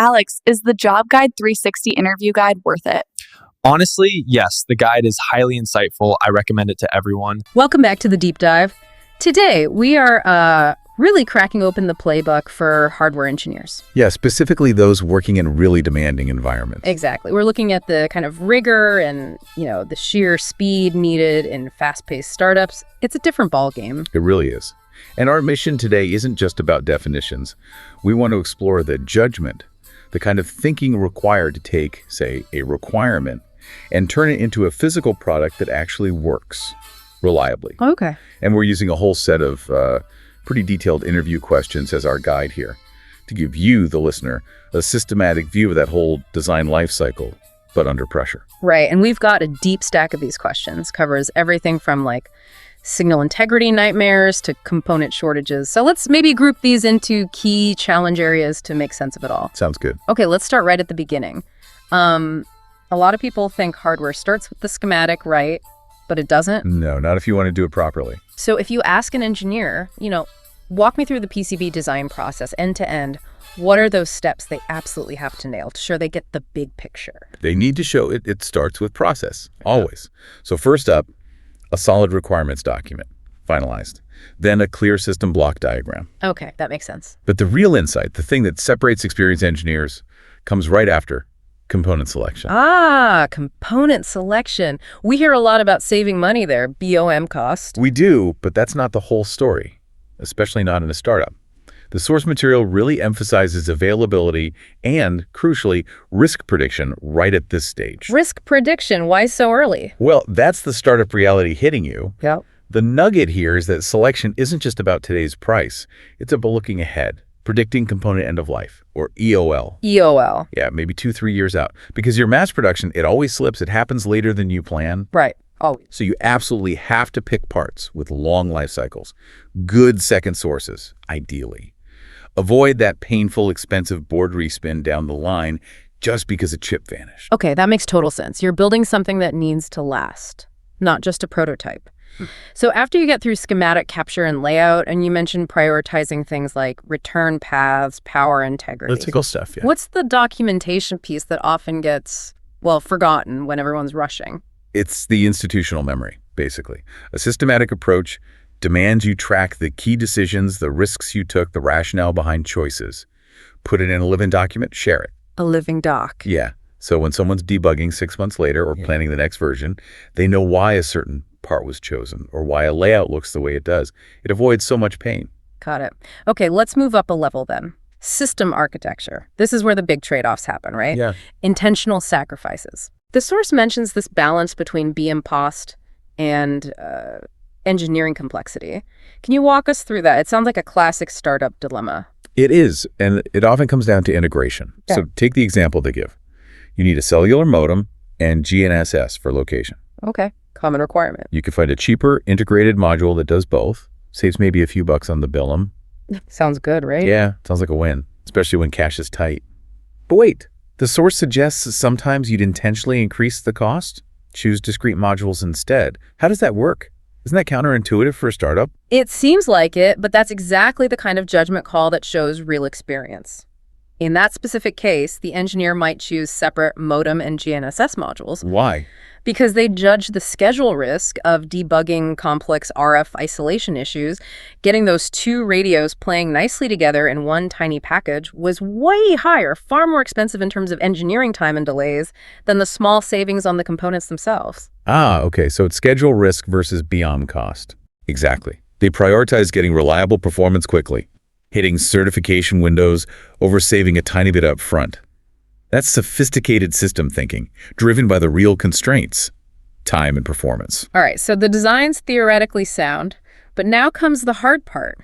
Alex, is the Job Guide 360 interview guide worth it? Honestly, yes, the guide is highly insightful. I recommend it to everyone. Welcome back to the Deep Dive. Today, we are really cracking open the playbook for hardware engineers. Yeah, specifically those working in really demanding environments. Exactly. We're looking at the kind of rigor and, the sheer speed needed in fast-paced startups. It's a different ballgame. It really is. And our mission today isn't just about definitions. We want to explore the judgment, the kind of thinking required to take, say, a requirement and turn it into a physical product that actually works reliably. Okay. And we're using a whole set of pretty detailed interview questions as our guide here to give you, the listener, a systematic view of that whole design life cycle, but under pressure. Right. And we've got a deep stack of these questions. Covers everything from signal integrity nightmares to component shortages. So let's maybe group these into key challenge areas to make sense of it all. Sounds good. Okay, let's start right at the beginning. A lot of people think hardware starts with the schematic, right? But it doesn't. No, not if you want to do it properly. So if you ask an engineer, walk me through the PCB design process end to end. What are those steps they absolutely have to nail to ensure they get the big picture? They need to show it. It starts with process, always. So first up, a solid requirements document, finalized. Then a clear system block diagram. Okay, that makes sense. But the real insight, the thing that separates experienced engineers, comes right after component selection. Component selection. We hear a lot about saving money there, BOM cost. We do, but that's not the whole story, especially not in a startup. The source material really emphasizes availability and, crucially, risk prediction right at this stage. Risk prediction, why so early? Well, that's the startup reality hitting you. Yep. The nugget here is that selection isn't just about today's price. It's about looking ahead, predicting component end of life, or EOL. EOL. Yeah, maybe 2-3 years out. Because your mass production, it always slips. It happens later than you plan. Right. Always. So you absolutely have to pick parts with long life cycles. Good second sources, ideally. Avoid that painful, expensive board respin down the line just because a chip vanished. Okay, that makes total sense. You're building something that needs to last, not just a prototype. So after you get through schematic capture and layout, and you mentioned prioritizing things like return paths, power integrity. Typical stuff, yeah. What's the documentation piece that often gets, forgotten when everyone's rushing? It's the institutional memory, basically. A systematic approach demands you track the key decisions, the risks you took, the rationale behind choices. Put it in a living document, share it. A living doc. Yeah. So when someone's debugging 6 months later or planning the next version, they know why a certain part was chosen or why a layout looks the way it does. It avoids so much pain. Got it. Okay, let's move up a level then. System architecture. This is where the big trade-offs happen, right? Yeah. Intentional sacrifices. The source mentions this balance between BM cost and engineering complexity. Can you walk us through that? It sounds like a classic startup dilemma. It is, and it often comes down to integration. Yeah. So take the example they give. You need a cellular modem and GNSS for location. Okay, common requirement. You can find a cheaper integrated module that does both. Saves maybe a few bucks on the bill. Sounds good, right? Yeah, sounds like a win, especially when cash is tight. But wait, the source suggests that sometimes you'd intentionally increase the cost? Choose discrete modules instead. How does that work? Isn't that counterintuitive for a startup? It seems like it, but that's exactly the kind of judgment call that shows real experience. In that specific case, the engineer might choose separate modem and GNSS modules. Why? Because they judge the schedule risk of debugging complex RF isolation issues. Getting those two radios playing nicely together in one tiny package was way higher, far more expensive in terms of engineering time and delays than the small savings on the components themselves. Okay, so it's schedule risk versus BOM cost. Exactly. They prioritize getting reliable performance quickly, hitting certification windows over saving a tiny bit up front. That's sophisticated system thinking, driven by the real constraints, time and performance. All right, so the design's theoretically sound, but now comes the hard part,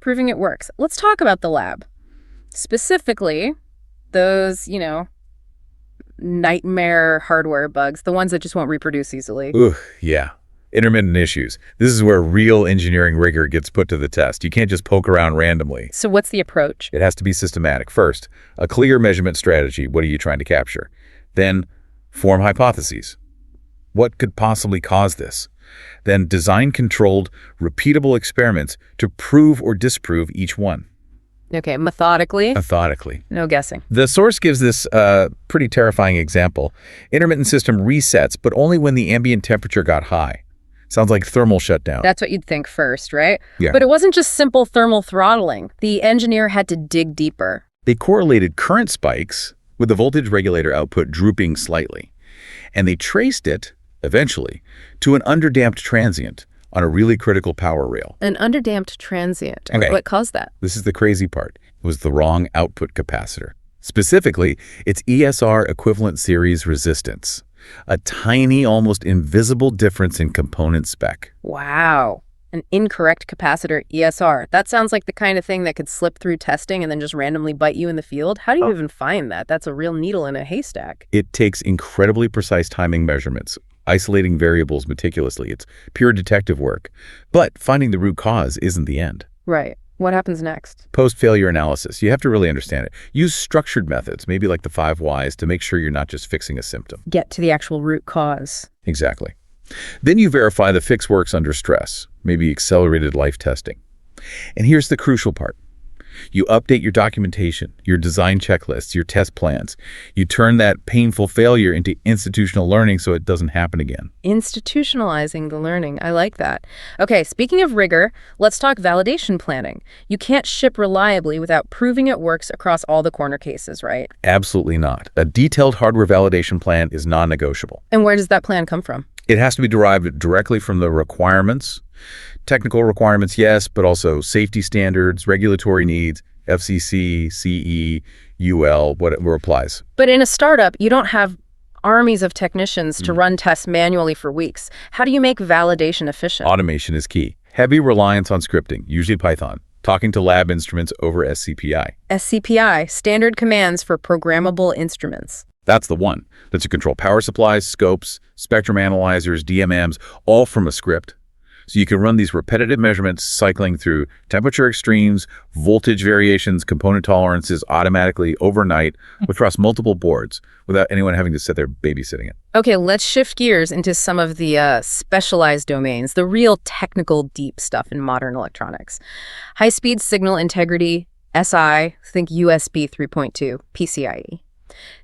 proving it works. Let's talk about the lab. Specifically, those, nightmare hardware bugs, the ones that just won't reproduce easily. Ooh, yeah. Intermittent issues. This is where real engineering rigor gets put to the test. You can't just poke around randomly. So what's the approach? It has to be systematic. First, a clear measurement strategy. What are you trying to capture? Then, form hypotheses. What could possibly cause this? Then design controlled, repeatable experiments to prove or disprove each one. Okay, methodically, Methodically. no guessing. The source gives this pretty terrifying example. Intermittent system resets, but only when the ambient temperature got high. Sounds like thermal shutdown. That's what you'd think first, right? Yeah. But it wasn't just simple thermal throttling. The engineer had to dig deeper. They correlated current spikes with the voltage regulator output drooping slightly. And they traced it, eventually, to an underdamped transient on a really critical power rail. An underdamped transient. Okay. What caused that? This is the crazy part. It was the wrong output capacitor. Specifically, its ESR equivalent series resistance. A tiny, almost invisible difference in component spec. Wow. An incorrect capacitor ESR. That sounds like the kind of thing that could slip through testing and then just randomly bite you in the field. How do you even find that? That's a real needle in a haystack. It takes incredibly precise timing measurements, isolating variables meticulously. It's pure detective work. But finding the root cause isn't the end. Right. What happens next? Post-failure analysis. You have to really understand it. Use structured methods, maybe like the 5 whys, to make sure you're not just fixing a symptom. Get to the actual root cause. Exactly. Then you verify the fix works under stress, maybe accelerated life testing. And here's the crucial part. You update your documentation, your design checklists, your test plans. You turn that painful failure into institutional learning so it doesn't happen again. Institutionalizing the learning. I like that. Okay, speaking of rigor, let's talk validation planning. You can't ship reliably without proving it works across all the corner cases, right? Absolutely not. A detailed hardware validation plan is non-negotiable. And where does that plan come from? It has to be derived directly from the requirements. Technical requirements, yes, but also safety standards, regulatory needs, FCC, CE, UL, whatever applies. But in a startup, you don't have armies of technicians to run tests manually for weeks. How do you make validation efficient? Automation is key. Heavy reliance on scripting, usually Python. Talking to lab instruments over SCPI. SCPI, standard commands for programmable instruments. That's the one. That's to control power supplies, scopes, spectrum analyzers, DMMs, all from a script. So you can run these repetitive measurements cycling through temperature extremes, voltage variations, component tolerances automatically overnight across multiple boards without anyone having to sit there babysitting it. Okay, let's shift gears into some of the specialized domains, the real technical deep stuff in modern electronics. High-speed signal integrity, SI, think USB 3.2, PCIe.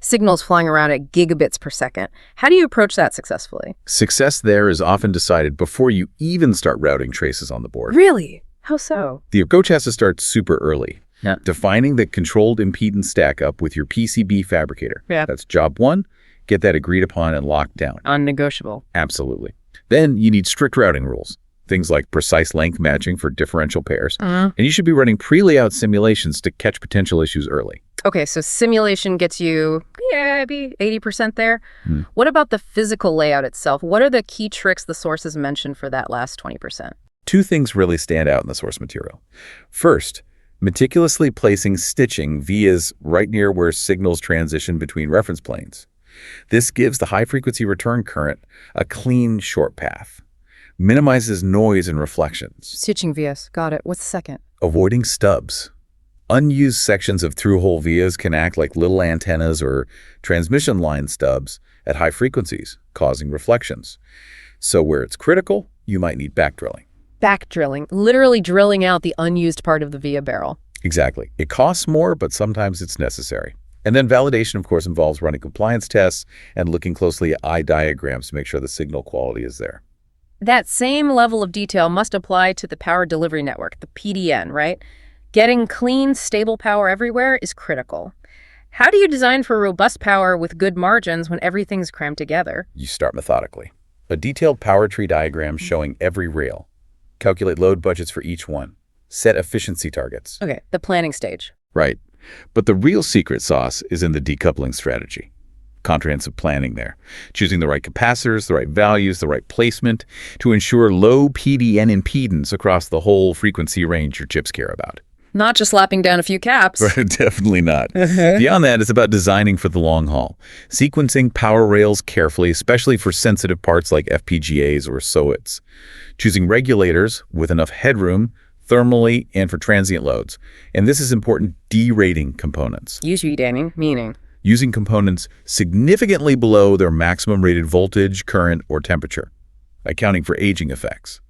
Signals flying around at gigabits per second. How do you approach that successfully? Success there is often decided before you even start routing traces on the board. Really? How so? The approach has to start super early. Yeah. Defining the controlled impedance stack up with your PCB fabricator. Yeah. That's job one. Get that agreed upon and locked down. Non-negotiable. Absolutely. Then you need strict routing rules. Things like precise length matching for differential pairs. And you should be running pre-layout simulations to catch potential issues early. Okay, so simulation gets you, maybe 80% there. What about the physical layout itself? What are the key tricks the sources mentioned for that last 20%? 2 things really stand out in the source material. First, meticulously placing stitching vias right near where signals transition between reference planes. This gives the high-frequency return current a clean, short path. Minimizes noise and reflections. Stitching vias. Got it. What's the second? Avoiding stubs. Unused sections of through-hole vias can act like little antennas or transmission line stubs at high frequencies, causing reflections. So where it's critical, you might need back drilling. Back drilling. Literally drilling out the unused part of the via barrel. Exactly. It costs more, but sometimes it's necessary. And then validation, of course, involves running compliance tests and looking closely at eye diagrams to make sure the signal quality is there. That same level of detail must apply to the power delivery network, the PDN, right? Getting clean, stable power everywhere is critical. How do you design for robust power with good margins when everything's crammed together? You start methodically. A detailed power tree diagram showing every rail. Calculate load budgets for each one. Set efficiency targets. Okay, the planning stage. Right. But the real secret sauce is in the decoupling strategy. Comprehensive planning there. Choosing the right capacitors, the right values, the right placement to ensure low PDN impedance across the whole frequency range your chips care about. Not just slapping down a few caps. Definitely not. Beyond that, it's about designing for the long haul. Sequencing power rails carefully, especially for sensitive parts like FPGAs or SOITs. Choosing regulators with enough headroom, thermally, and for transient loads. And this is important, derating components. Usually dating, meaning? Using components significantly below their maximum rated voltage, current, or temperature, accounting for aging effects.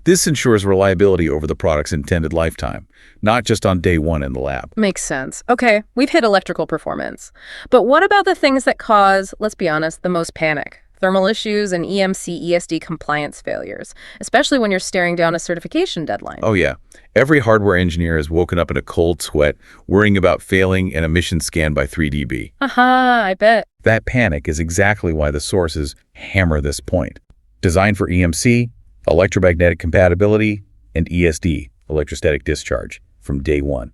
This ensures reliability over the product's intended lifetime, not just on day one in the lab. Makes sense. Okay, we've hit electrical performance. But what about the things that cause, let's be honest, the most panic? Thermal issues and EMC ESD compliance failures, especially when you're staring down a certification deadline. Oh yeah, every hardware engineer has woken up in a cold sweat, worrying about failing an emission scan by 3dB. I bet. That panic is exactly why the sources hammer this point. Designed for EMC, electromagnetic compatibility, and ESD, electrostatic discharge, from day one.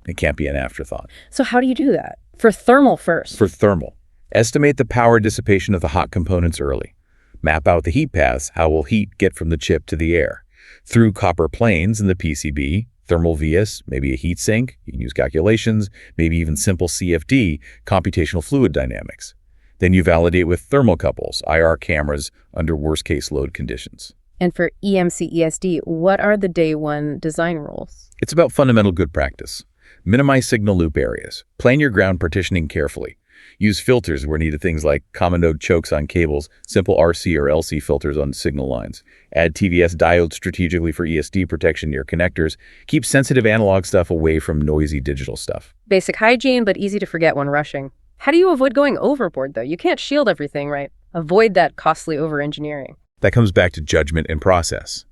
It can't be an afterthought. So how do you do that? For thermal first. For thermal, estimate the power dissipation of the hot components early. Map out the heat paths, how will heat get from the chip to the air. Through copper planes in the PCB, thermal vias, maybe a heat sink, you can use calculations, maybe even simple CFD, computational fluid dynamics. Then you validate with thermocouples, IR cameras, under worst-case load conditions. And for EMC ESD, what are the day one design rules? It's about fundamental good practice. Minimize signal loop areas. Plan your ground partitioning carefully. Use filters where needed, things like common node chokes on cables, simple RC or LC filters on signal lines. Add TVS diodes strategically for ESD protection near connectors. Keep sensitive analog stuff away from noisy digital stuff. Basic hygiene, but easy to forget when rushing. How do you avoid going overboard, though? You can't shield everything, right? Avoid that costly over-engineering. That comes back to judgment and process.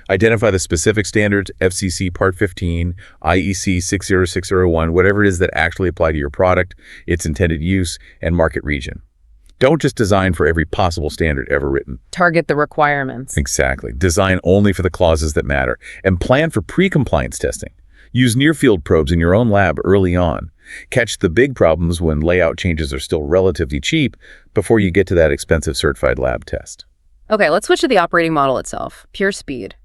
Identify the specific standards, FCC Part 15, IEC 60601, whatever it is that actually apply to your product, its intended use, and market region. Don't just design for every possible standard ever written. Target the requirements. Exactly. Design only for the clauses that matter, and plan for pre-compliance testing. Use near-field probes in your own lab early on. Catch the big problems when layout changes are still relatively cheap before you get to that expensive certified lab test. Okay, let's switch to the operating model itself. Pure speed.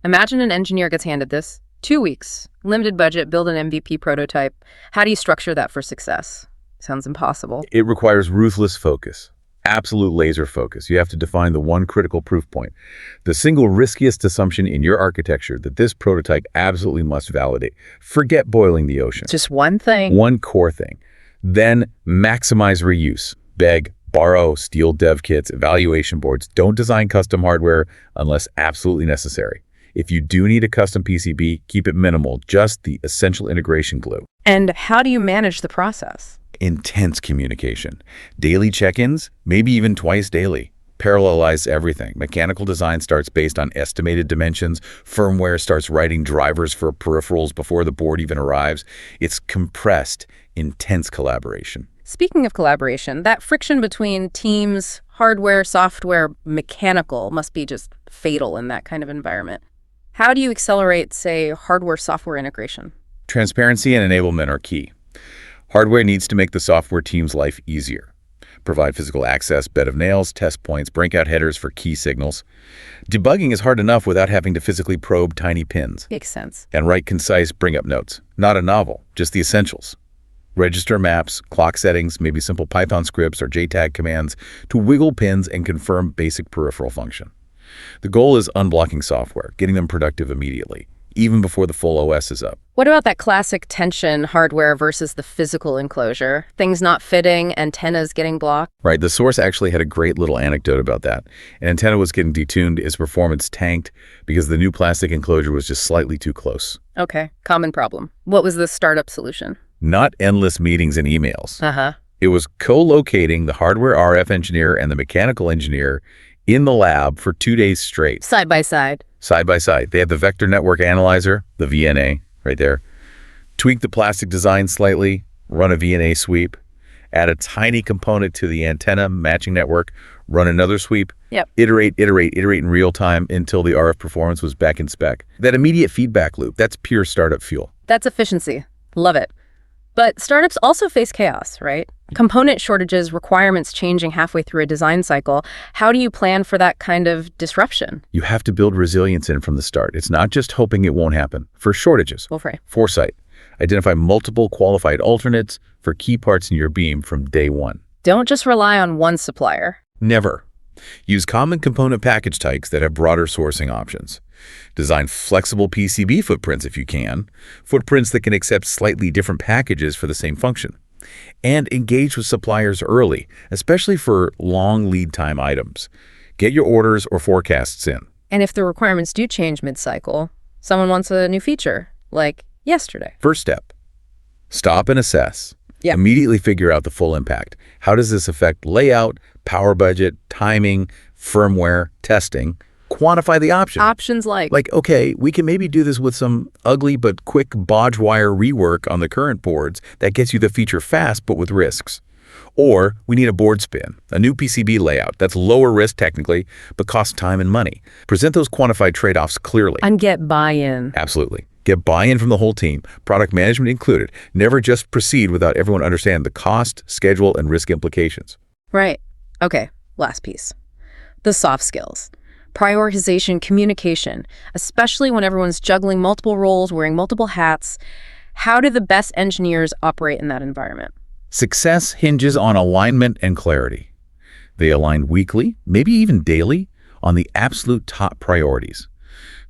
Imagine an engineer gets handed this. 2 weeks, limited budget, build an MVP prototype. How do you structure that for success? Sounds impossible. It requires ruthless focus, absolute laser focus. You have to define the one critical proof point, the single riskiest assumption in your architecture that this prototype absolutely must validate. Forget boiling the ocean. Just one thing. One core thing. Then maximize reuse. Beg, borrow, steal dev kits, evaluation boards. Don't design custom hardware unless absolutely necessary. If you do need a custom PCB, keep it minimal, just the essential integration glue. And how do you manage the process? Intense communication. Daily check-ins, maybe even twice daily. Parallelize everything. Mechanical design starts based on estimated dimensions. Firmware starts writing drivers for peripherals before the board even arrives. It's compressed, intense collaboration. Speaking of collaboration, that friction between teams, hardware, software, mechanical, must be just fatal in that kind of environment. How do you accelerate, say, hardware-software integration? Transparency and enablement are key. Hardware needs to make the software team's life easier. Provide physical access, bed of nails, test points, breakout headers for key signals. Debugging is hard enough without having to physically probe tiny pins. Makes sense. And write concise bring-up notes. Not a novel, just the essentials. Register maps, clock settings, maybe simple Python scripts or JTAG commands to wiggle pins and confirm basic peripheral function. The goal is unblocking software, getting them productive immediately, even before the full OS is up. What about that classic tension, hardware versus the physical enclosure? Things not fitting, antennas getting blocked? Right, the source actually had a great little anecdote about that. An antenna was getting detuned, its performance tanked because the new plastic enclosure was just slightly too close. Okay, common problem. What was the startup solution? Not endless meetings and emails. Uh-huh. It was co-locating the hardware RF engineer and the mechanical engineer in the lab for 2 days straight. Side by side. Side by side. They had the vector network analyzer, the VNA, right there. Tweak the plastic design slightly, run a VNA sweep, add a tiny component to the antenna matching network, run another sweep, Yep. iterate in real time until the RF performance was back in spec. That immediate feedback loop, that's pure startup fuel. That's efficiency. Love it. But startups also face chaos, right? Component shortages, requirements changing halfway through a design cycle. How do you plan for that kind of disruption? You have to build resilience in from the start. It's not just hoping it won't happen. For shortages, foresight. Identify multiple qualified alternates for key parts in your beam from day one. Don't just rely on one supplier. Never. Use common component package types that have broader sourcing options. Design flexible PCB footprints if you can, footprints that can accept slightly different packages for the same function. And engage with suppliers early, especially for long lead time items. Get your orders or forecasts in. And if the requirements do change mid-cycle, someone wants a new feature, like yesterday. First step, stop and assess. Yeah. Immediately figure out the full impact. How does this affect layout, power budget, timing, firmware, testing? Quantify the option. Options like Okay, we can maybe do this with some ugly but quick bodge wire rework on the current boards that gets you the feature fast but with risks. Or we need a board spin, a new PCB layout that's lower risk technically, but costs time and money. Present those quantified trade-offs clearly. and get buy-in. Absolutely. Get buy-in from the whole team, product management included. Never just proceed without everyone understanding the cost, schedule, and risk implications. Right. Okay, last piece. The soft skills. Prioritization, communication, especially when everyone's juggling multiple roles, wearing multiple hats. How do the best engineers operate in that environment? Success hinges on alignment and clarity. They align weekly, maybe even daily, on the absolute top priorities.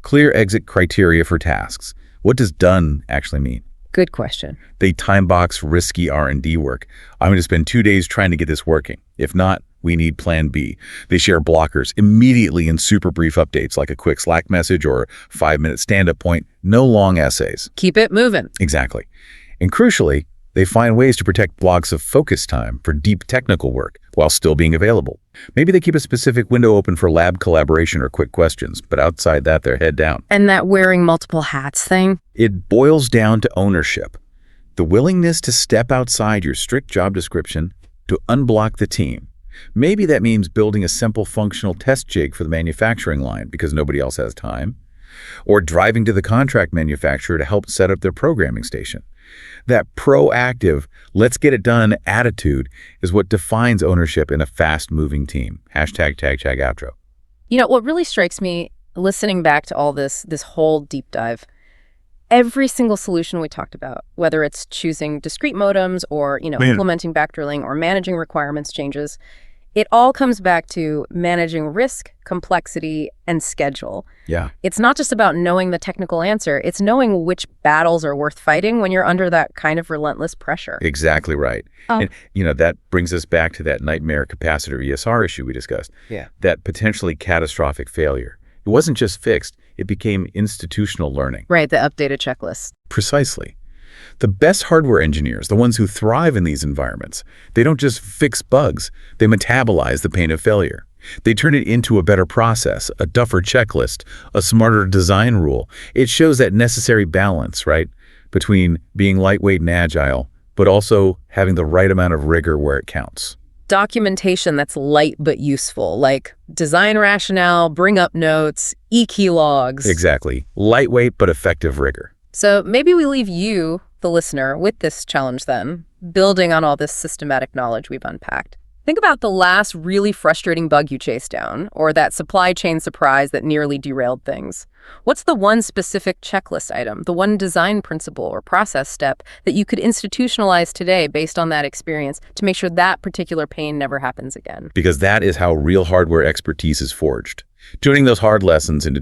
Clear exit criteria for tasks. What does done actually mean? Good question. They time box risky R&D work. I'm going to spend 2 days trying to get this working. If not, we need plan B. They share blockers immediately in super brief updates like a quick Slack message or 5-minute stand-up point. No long essays. Keep it moving. Exactly. And crucially, they find ways to protect blocks of focus time for deep technical work while still being available. Maybe they keep a specific window open for lab collaboration or quick questions, but outside that, they're head down. And that wearing multiple hats thing? It boils down to ownership. The willingness to step outside your strict job description to unblock the team. Maybe that means building a simple functional test jig for the manufacturing line because nobody else has time, or driving to the contract manufacturer to help set up their programming station. That proactive, let's get it done attitude is what defines ownership in a fast-moving team. Hashtag tag outro. You know, what really strikes me, listening back to all this whole deep dive, every single solution we talked about, whether it's choosing discrete modems or, implementing backdrilling or managing requirements changes, it all comes back to managing risk, complexity, and schedule. Yeah. It's not just about knowing the technical answer. It's knowing which battles are worth fighting when you're under that kind of relentless pressure. Exactly right. And, that brings us back to that nightmare capacitor ESR issue we discussed. Yeah. That potentially catastrophic failure. It wasn't just fixed. It became institutional learning. Right, the updated checklist. Precisely. The best hardware engineers, the ones who thrive in these environments, they don't just fix bugs, they metabolize the pain of failure. They turn it into a better process, a tougher checklist, a smarter design rule. It shows that necessary balance, right, between being lightweight and agile, but also having the right amount of rigor where it counts. Documentation that's light but useful, like design rationale, bring up notes, e-key logs. Exactly. Lightweight but effective rigor. So maybe we leave you, the listener, with this challenge then, building on all this systematic knowledge we've unpacked. Think about the last really frustrating bug you chased down, or that supply chain surprise that nearly derailed things. What's the one specific checklist item, the one design principle or process step that you could institutionalize today based on that experience to make sure that particular pain never happens again? Because that is how real hardware expertise is forged. Turning those hard lessons into